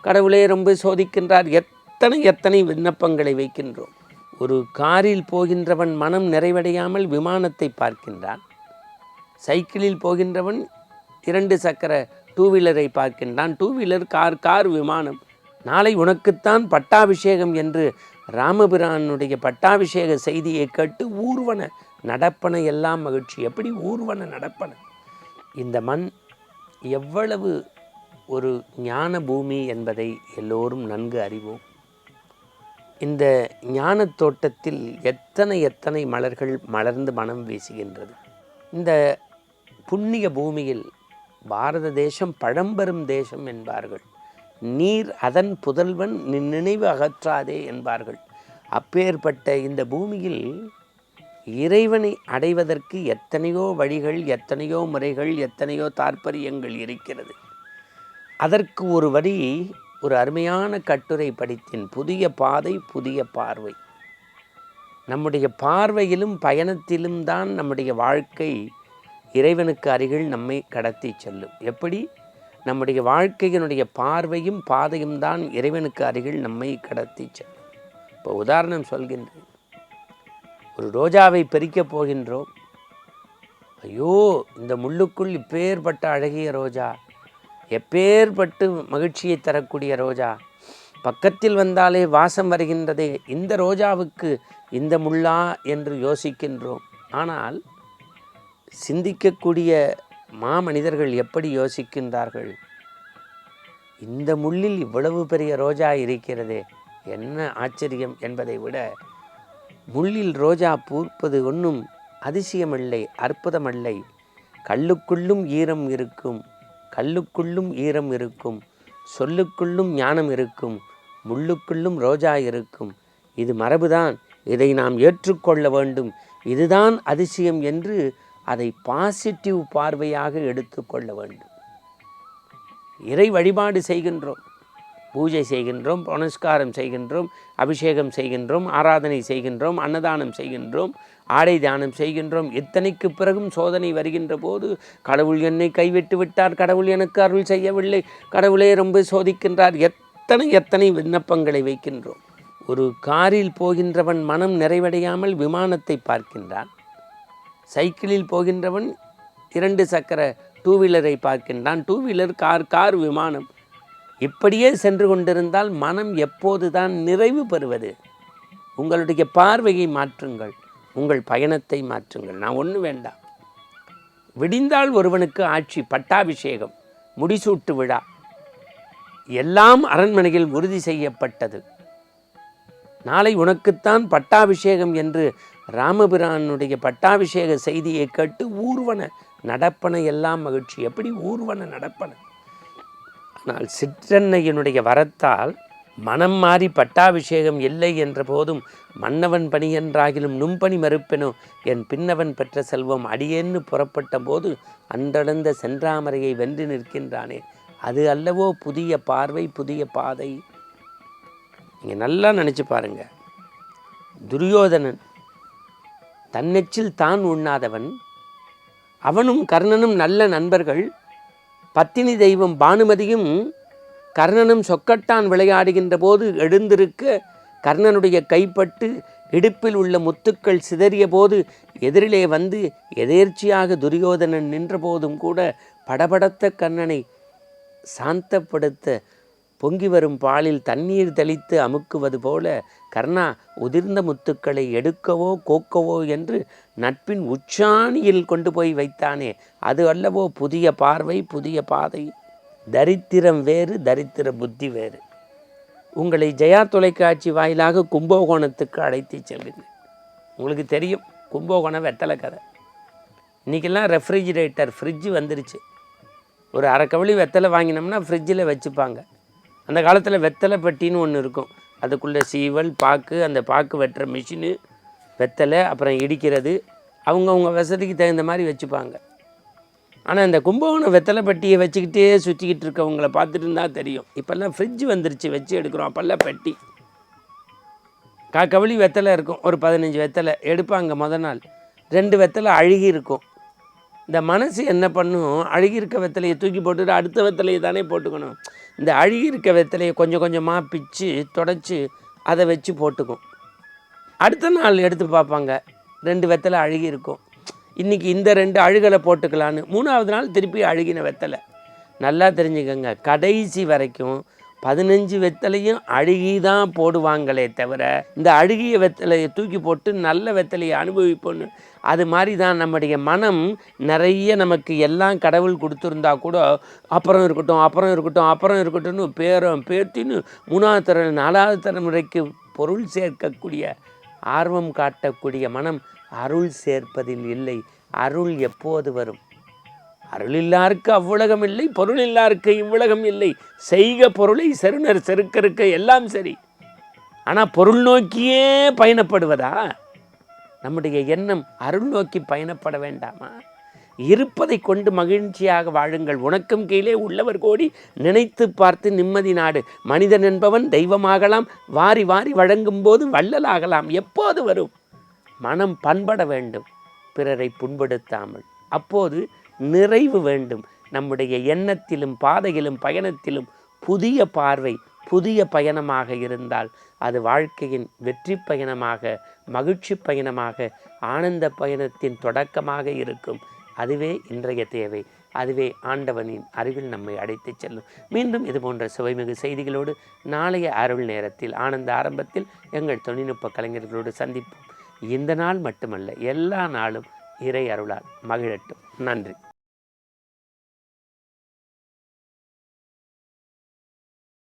கடவுளே ரொம்ப சோதிக்கின்றார். எத்தனை விண்ணப்பங்களை வைக்கின்றோம். ஒரு காரில் போகின்றவன் மனம் நிறைவடையாமல் விமானத்தை பார்க்கின்றான். சைக்கிளில் போகின்றவன் 2 சக்கர 2 வீலரை பார்க்கின்றான். 2 வீலர், கார், விமானம். நாளை உனக்குத்தான் பட்டாபிஷேகம் என்று ராமபிரானுடைய பட்டாபிஷேக செய்தியை கேட்டு ஊர்வன நடப்பன எல்லாம் மகிழ்ச்சி. எப்படி ஊர்வன நடப்பன? இந்த மண் எவ்வளவு ஒரு ஞான பூமி என்பதை எல்லோரும் நன்கு அறிவோம். இந்த ஞான தோட்டத்தில் எத்தனை மலர்கள் மலர்ந்து மனம் வீசுகின்றது. இந்த புண்ணிய பூமியில் பாரத தேசம் பழம்பெரும் தேசம் என்பார்கள். நீர் அதன் புதல்வன் நினைவு அகற்றாதே என்பார்கள். அப்பேற்பட்ட இந்த பூமியில் இறைவனை அடைவதற்கு எத்தனையோ வழிகள், எத்தனையோ முறைகள், எத்தனையோ தாற்பயங்கள் இருக்கிறது. அதற்கு ஒரு வழி, ஒரு அருமையான கட்டுரை படித்தேன். புதிய பாதை, புதிய பார்வை. நம்முடைய பார்வையிலும் பயணத்திலும் தான் நம்முடைய வாழ்க்கை இறைவனுக்கு அருகில் நம்மை கடத்தி செல்லும். எப்படி? நம்முடைய வாழ்க்கையினுடைய பார்வையும் பாதையும் தான் இறைவனுக்கு அருகில் நம்மை கடத்தி செல்லும். இப்போ உதாரணம் சொல்கின்றேன். ஒரு ரோஜாவை பறிக்கப் போகின்றோம். ஐயோ, இந்த முள்ளுக்குள் இப்பேற்பட்ட அழகிய ரோஜா, எப்பேற்பட்டு மகிழ்ச்சியை தரக்கூடிய ரோஜா, பக்கத்தில் வந்தாலே வாசம் வருகின்றதே, இந்த ரோஜாவுக்கு இந்த முள்ளா என்று யோசிக்கின்றோம். ஆனால் சிந்திக்கக்கூடிய மாமனிதர்கள் எப்படி யோசிக்கின்றார்கள்? இந்த முள்ளில் இவ்வளவு பெரிய ரோஜா இருக்கிறதே, என்ன ஆச்சரியம் என்பதை விட முள்ளில் ரோஜா பூப்பது ஒன்றும் அதிசயமில்லை, அற்புதமல்லை. கல்லுக்குள்ளும் ஈரம் இருக்கும், கல்லுக்குள்ளும் ஈரம் இருக்கும், சொல்லுக்குள்ளும் ஞானம் இருக்கும், முள்ளுக்குள்ளும் ரோஜா இருக்கும். இது மரபுதான், இதை நாம் ஏற்றுக்கொள்ள வேண்டும், இதுதான் அதிசயம் என்று அதை பாசிட்டிவ் பார்வையாக எடுத்துக்கொள்ள வேண்டும். இறை வழிபாடு செய்கின்றோம், பூஜை செய்கின்றோம், புனஸ்காரம் செய்கின்றோம், அபிஷேகம் செய்கின்றோம், ஆராதனை செய்கின்றோம், அன்னதானம் செய்கின்றோம், ஆடை தானம் செய்கின்றோம். இத்தனைக்கு பிறகும் சோதனை வருகின்ற போது கடவுள் என்னை கைவிட்டு விட்டார், கடவுள் எனக்கு அருள் செய்யவில்லை, கடவுளே ரொம்ப சோதிக்கின்றார், எத்தனை விண்ணப்பங்களை வைக்கின்றோம். ஒரு காரில் போகின்றவன் மனம் நிறைவடையாமல் விமானத்தை பார்க்கின்றான். சைக்கிளில் போகின்றவன் 2 சக்கர 2 வீலரை பார்க்கின்றான். 2 வீலர், கார், விமானம். இப்படியே சென்று கொண்டிருந்தால் மனம் எப்போது தான் நிறைவு பெறுவது? உங்களுடைய பார்வையை மாற்றுங்கள், உங்கள் பயணத்தை மாற்றுங்கள். நான் ஒன்று வேண்டாம். விடிந்தால் ஒருவனுக்கு ஆட்சி, பட்டாபிஷேகம், முடிசூட்டு விழா எல்லாம் அரண்மனையில் உறுதி செய்யப்பட்டது. நாளை உனக்குத்தான் பட்டாபிஷேகம் என்று ராமபிரானுடைய பட்டாபிஷேக செய்தியை கேட்டு ஊர்வன நடப்பன எல்லாம் மகிழ்ச்சி. எப்படி ஊர்வன நடப்பன? ஆனால் சிற்றன்னையினுடைய வரத்தால் மனம் மாறி பட்டாபிஷேகம் இல்லை என்ற போதும் மன்னவன் பணி என்றாகிலும் நும்பணி மறுப்பெனோ என் பின்னவன் பெற்ற செல்வம் அடியேன்னு புறப்பட்ட போது அன்றளந்த சென்றாமரையை வென்று நிற்கின்றானே, அது அல்லவோ புதிய பார்வை, புதிய பாதை. நீங்கள் நல்லா நினச்சி பாருங்க. துரியோதனன் தன்னெச்சில் தான் உண்ணாதவன், அவனும் கர்ணனும் நல்ல நண்பர்கள். பத்தினி தெய்வம் பானுமதியும் கர்ணனும் சொக்கட்டான் விளையாடுகின்ற போது எழுந்திருக்க கர்ணனுடைய கைப்பட்டு இடுப்பில் உள்ள முத்துக்கள் சிதறிய போது எதிரிலே வந்து எதேர்ச்சியாக துரியோதனன் நின்ற போதும் கூட படபடத்த கர்ணனை சாந்தப்படுத்த பொங்கி வரும் பாலில் தண்ணீர் தெளித்து அமுக்குவது போல கர்ணா, உதிர்ந்த முத்துக்களை எடுக்கவோ கோக்கவோ என்று நட்பின் உச்சாணியில் கொண்டு போய் வைத்தானே, அது அல்லவோ புதிய பார்வை, புதிய பாதை. தரித்திரம் வேறு, தரித்திர புத்தி வேறு. உங்களை ஜெயா தொலைக்காட்சி வாயிலாக கும்பகோணத்துக்கு அழைத்து செல்கிறேன். உங்களுக்கு தெரியும் கும்பகோணம் வெத்தலை கதை. இன்றைக்கெல்லாம் ரெஃப்ரிஜிரேட்டர், ஃப்ரிட்ஜு வந்துருச்சு. ஒரு அரை கவளி வெத்தலை வாங்கினோம்னா ஃப்ரிட்ஜில் வச்சுப்பாங்க. அந்த காலத்தில் வெத்தலை பெட்டின்னு ஒன்று இருக்கும். அதுக்குள்ளே சீவல், பாக்கு, அந்த பாக்கு வெட்டுற மிஷினு, வெத்தலை, அப்புறம் இடிக்கிறது, அவங்கவுங்க வசதிக்கு தகுந்த மாதிரி வச்சுப்பாங்க. ஆனால் இந்த கும்பகோணம் வெத்தலை பெட்டியை வச்சுக்கிட்டே சுற்றிக்கிட்டு இருக்கவங்கள பார்த்துட்டு இருந்தால் தெரியும். இப்போல்லாம் ஃப்ரிட்ஜ் வந்துருச்சு, வச்சு எடுக்கிறோம். அப்போல்லாம் பெட்டி கவளி வெத்தலை இருக்கும். ஒரு 15 வெத்தலை எடுப்பாங்க. முதல் நாள் 2 வெத்தலை அழுகி இருக்கும். இந்த மனசு என்ன பண்ணும்? அழுகி இருக்க வெத்தலையை தூக்கி போட்டுட்டு அடுத்த வெத்தலையை தானே போட்டுக்கணும். இந்த அழுகி இருக்க வெத்தலையை கொஞ்சம் கொஞ்சமாக பிச்சு தொடச்சி அதை வச்சு போட்டுக்கும். அடுத்த நாள் எடுத்து பார்ப்பாங்க, 2 வெத்தலை அழுகி இருக்கும். இன்றைக்கி இந்த 2 அழுகலை போட்டுக்கலான்னு 3ஆவது நாள் திருப்பி அழுகின வெத்தலை. நல்லா தெரிஞ்சுக்கங்க, கடைசி வரைக்கும் 15 வெத்தலையும் அழுகி தான் போடுவாங்களே தவிர இந்த அழுகிய வெத்தலையை தூக்கி போட்டு நல்ல வெத்தலையை அனுபவிப்போன்னு. அது மாதிரி தான் நம்முடைய மனம் நிறைய நமக்கு எல்லாம் கடவுள் கொடுத்துருந்தா கூட அப்புறம் இருக்கட்டும் அப்புறம் இருக்கட்டும் அப்புறம் இருக்கட்டும்னு பேர்த்தின்னு 3ஆவது தலைமுறை 4ஆவது தலைமுறைக்கு பொருள் சேர்க்கக்கூடிய ஆர்வம் காட்டக்கூடிய மனம் அருள் சேர்ப்பதில் இல்லை. அருள் எப்போது வரும்? அருள் இல்லாருக்கு அவ்வுலகம் இல்லை, பொருள் இல்லாருக்கு இவ்வுலகம் இல்லை. செய்க பொருளை செருணர் செருக்கருக்க எல்லாம் சரி. ஆனால் பொருள் நோக்கியே பயணப்படுவதா? நம்முடைய எண்ணம் அருள் நோக்கி பயணப்பட வேண்டாமா? இருப்பதை கொண்டு மகிழ்ச்சியாக வாழுங்கள். உனக்கும் கீழே உள்ளவர் கோடி நினைத்து பார்த்து நிம்மதி நாடு. மனிதன் என்பவன் தெய்வமாகலாம், வாரி வாரி வழங்கும் போது வள்ளலாகலாம். எப்போது வரும்? மனம் பண்பட வேண்டும், பிறரை புண்படுத்தாமல். அப்போது நிறைவு வேண்டும். நம்முடைய எண்ணத்திலும் பாதையிலும் பயணத்திலும் புதிய பார்வை, புதிய பயணமாக இருந்தால் அது வாழ்க்கையின் வெற்றி பயணமாக, மகிழ்ச்சி பயணமாக, ஆனந்த பயணத்தின் தொடக்கமாக இருக்கும். அதுவே இன்றைய தேவை. அதுவே ஆண்டவனின் அருகில் நம்மை அழைத்து செல்லும். மீண்டும் இது போன்ற சுவைமிகு செய்திகளோடு நாளைய அருள் நேரத்தில் ஆனந்த ஆரம்பத்தில் எங்கள் தொழில்நுட்ப கலைஞர்களோடு சந்திப்போம். இந்த நாள் மட்டுமல்ல, எல்லா நாளும் இறை அருளால் மகிழட்டும். நன்றி.